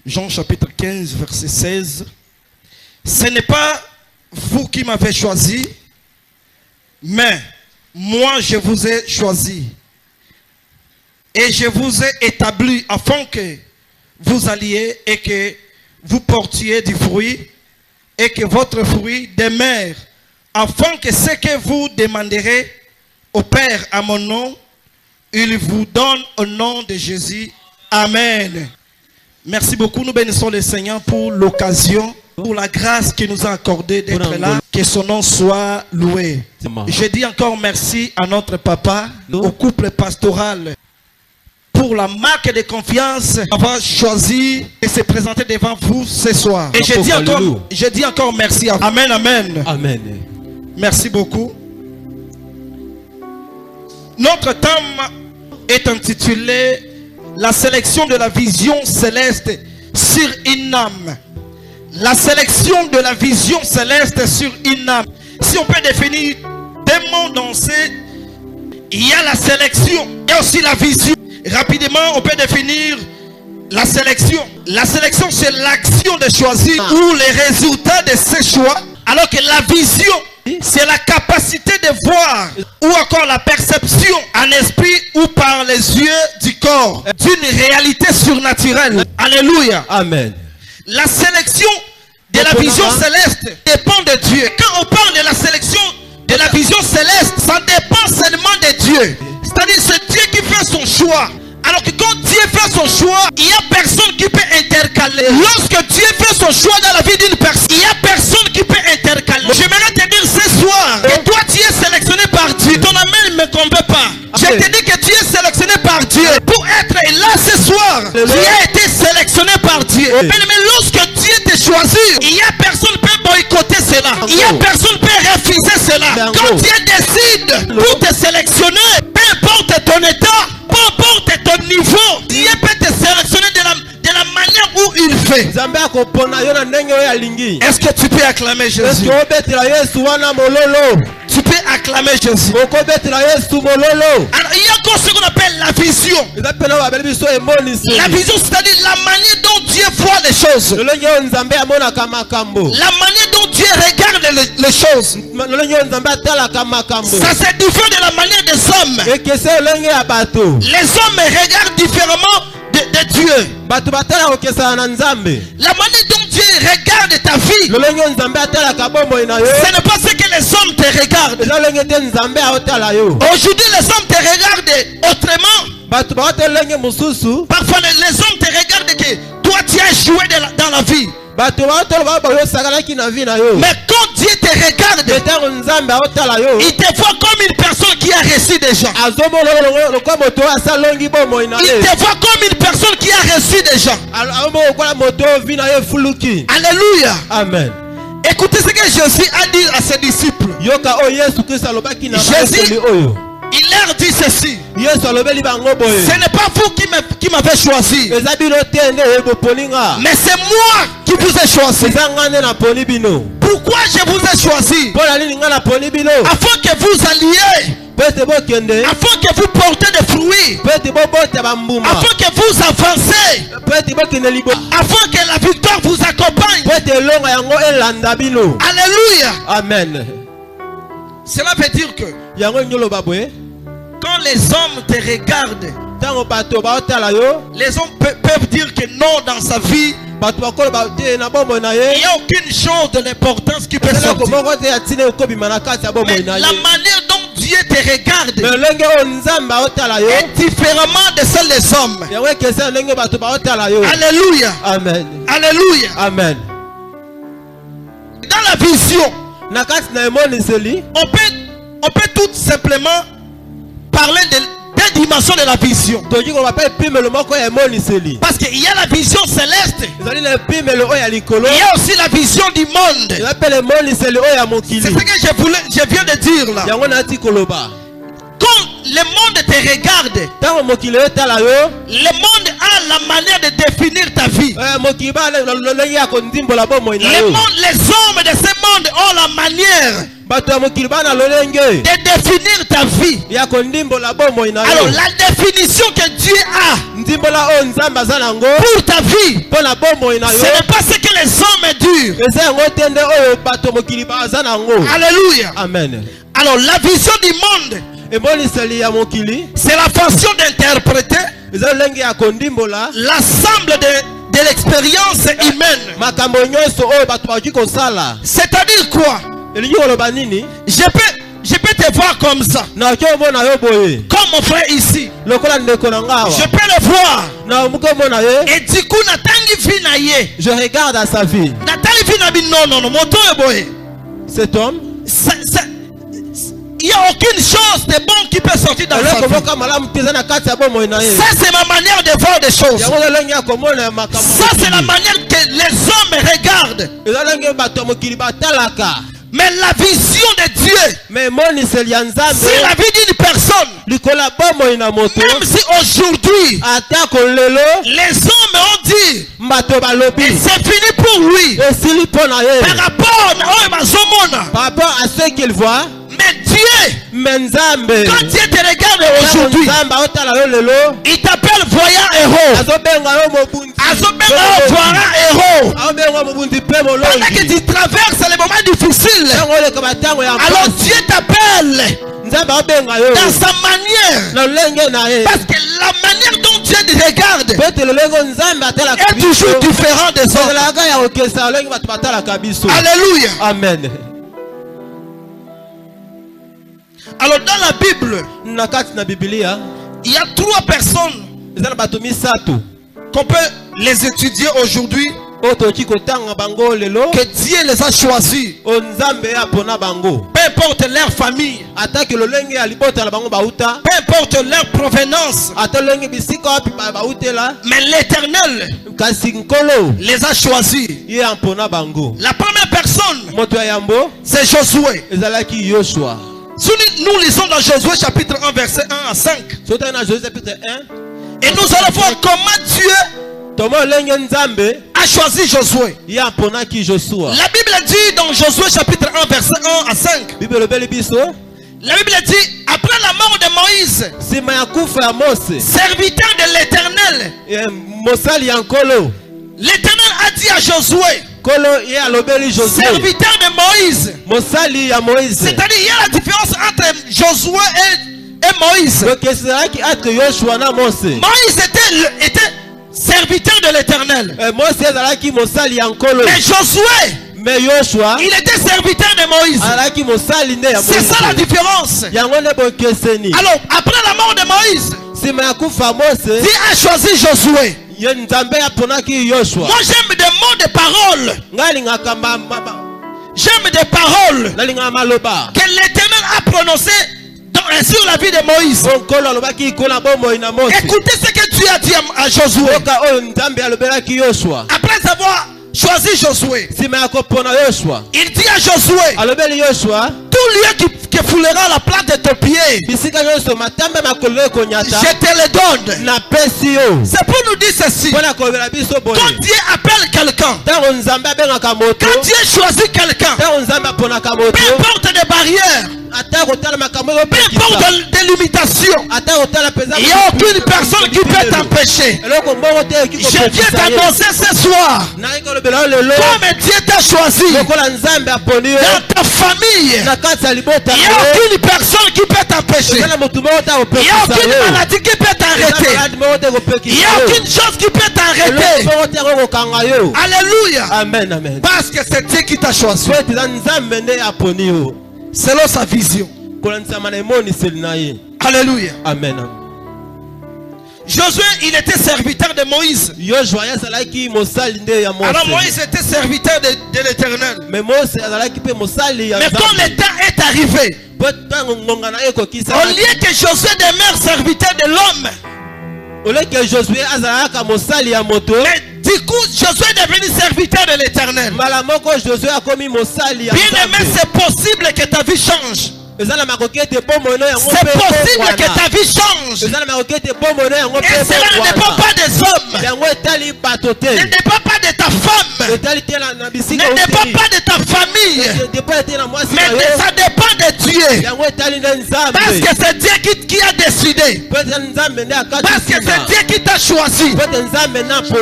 Jean chapitre 15, verset 16. Ce n'est pas vous qui m'avez choisi, mais moi je vous ai choisi. Et je vous ai établi afin que vous alliez et que vous portiez du fruit et que votre fruit demeure, afin que ce que vous demanderez au Père à mon nom, il vous donne au nom de Jésus. Amen. Merci beaucoup. Nous bénissons le Seigneur pour l'occasion, pour la grâce qu'il nous a accordée d'être là. Que son nom soit loué. Je dis encore merci à notre papa, au couple pastoral, pour la marque de confiance d'avoir choisi de se présenter devant vous ce soir. Et je dis encore merci à vous. Amen, amen. Amen. Merci beaucoup. Notre thème est intitulé la sélection de la vision céleste sur une âme. La sélection de la vision céleste sur une âme. Si on peut définir deux mots dans il y a la sélection et aussi la vision. Rapidement, on peut définir la sélection. La sélection, c'est l'action de choisir ou les résultats de ces choix. Alors que la vision, c'est la capacité de voir ou encore la perception en esprit ou par les yeux du corps d'une réalité surnaturelle. Alléluia. Amen. La sélection de la vision céleste dépend de Dieu. Quand on parle de la sélection de la vision céleste, ça dépend seulement de Dieu. C'est-à-dire c'est Dieu qui fait son choix. Alors que quand Dieu fait son choix, il n'y a personne qui peut intercaler. Lorsque Dieu fait son choix dans la vie d'une personne, il n'y a personne qui peut intercaler. J'aimerais te dire ce soir que toi tu es sélectionné par Dieu. Ton amen ne me combat pas. Je te dis que tu es sélectionné par Dieu. Pour être là ce soir, tu as été sélectionné par Dieu. Mais lorsque Dieu te choisit, il n'y a personne qui peut boycotter cela. Il n'y a personne qui peut refuser cela. Quand Dieu décide pour te sélectionner, peu importe ton état, peu importe ton niveau, Dieu peut te sélectionner de la manière où il fait. Est-ce que tu peux acclamer Jésus? Tu peux acclamer Jésus. Alors il y a encore ce qu'on appelle la vision. La vision, c'est-à-dire la manière dont Dieu voit les choses. La manière dont Dieu regarde les choses. Ça c'est différent de la manière des hommes. Les hommes regardent différemment de Dieu. La manière dont Dieu regarde ta vie, ce n'est pas ce que les hommes te regardent. Aujourd'hui les hommes te regardent autrement. Parfois les hommes te regardent que toi tu as joué dans la vie. Mais quand Dieu te regarde, il te voit comme une personne qui a reçu déjà. Il te voit comme une personne qui a reçu déjà. Alléluia. Amen. Écoutez ce que Jésus a dit à ses disciples. Jésus, il leur dit ceci. Ce n'est pas vous qui m'avez choisi, mais c'est moi qui vous ai choisi. Pourquoi je vous ai choisi? Afin que vous alliez, afin que vous portez des fruits, afin que vous avancez, afin que la victoire vous accompagne. Alléluia. Amen. Cela veut dire que quand les hommes te regardent, les hommes peuvent dire que non dans sa vie. Il n'y a aucune chose de l'importance qui peut sortir. Mais la manière dont Dieu te regarde est différemment de celle des hommes. Alléluia. Amen. Alléluia. Amen. Dans la vision, on peut tout simplement parler de deux dimensions de la vision. Parce qu'il y a la vision céleste, il y a aussi la vision du monde. C'est ce que je viens de dire là. Quand le monde te regarde, le monde a la manière de définir ta vie. Les hommes de ce monde ont la manière de définir ta vie. Alors la définition que Dieu a pour ta vie, ce n'est pas ce que les hommes durent. Alléluia. Amen. Alors la vision du monde, c'est la façon d'interpréter l'ensemble de l'expérience humaine. C'est-à-dire quoi? Je peux te voir comme ça, comme mon frère ici. Je peux le voir. Et du coup, je regarde à sa vie. Cet homme, il n'y a aucune chose de bon qui peut sortir dans sa vie. Ça, c'est ma manière de voir des choses. Ça, c'est la manière que les hommes regardent. Mais la vision de Dieu, c'est la vie d'une personne. Même si aujourd'hui, les hommes ont dit, et c'est fini pour lui, par rapport à ce qu'il voit. Mais Dieu, quand Dieu te regarde aujourd'hui, il t'appelle voyant héros. Pendant que tu traverses les moments difficiles, alors Dieu t'appelle dans sa manière. Parce que la manière dont Dieu te regarde est toujours différente des autres. Alléluia. Amen. Alors dans la Bible, il y a 3 personnes qu'on peut les étudier aujourd'hui, que Dieu les a choisis. Peu importe leur famille, peu importe leur provenance, mais l'Éternel les a choisis. La première personne, c'est Josué. Si nous lisons dans Josué chapitre 1 verset 1 à 5, et nous allons voir comment Dieu a choisi Josué. La Bible dit dans Josué chapitre 1 verset 1 à 5, la Bible dit, après la mort de Moïse, serviteur de l'Éternel, l'Éternel a dit à Josué, serviteur de Moïse. C'est-à-dire il y a la différence entre Josué et Moïse. Moïse était serviteur de l'Éternel. Mais Josué, il était serviteur de Moïse. C'est ça la différence. Alors après la mort de Moïse, Dieu a choisi Josué. Moi j'aime des mots de parole. J'aime des paroles que l'Éternel a prononcées sur la vie de Moïse. Écoutez ce que Dieu a dit à Josué. Après avoir choisi Josué, il dit à Josué, tout lieu qui foulera la plante de ton pied, je te le donne. C'est pour nous dire ceci. Quand Dieu appelle quelqu'un, quand Dieu choisit quelqu'un, peu importe les barrières, peu importe des limitations, il n'y a aucune personne qui peut t'empêcher. Je viens t'annoncer ce soir, comme Dieu t'a choisi dans ta famille, il n'y a aucune personne qui peut t'empêcher. Il n'y a aucune maladie qui peut t'arrêter. Il n'y a aucune chose qui peut t'arrêter. Alléluia. Amen, amen. Parce que c'est Dieu qui t'a choisi selon sa vision. Alléluia. Amen. Josué, il était serviteur de Moïse. Alors Moïse était serviteur de l'Éternel. Mais quand le temps est arrivé, au lieu que Josué demeure serviteur de l'homme, mais du coup Josué est devenu serviteur de l'Éternel. Bien aimé, c'est possible que ta vie change. C'est possible que ta vie change. Et cela ne dépend pas des hommes. Ne dépend pas de ta femme. Ne dépend pas de ta famille. Mais ça dépend de Dieu. Parce que c'est Dieu qui a décidé. Parce que c'est Dieu qui t'a choisi.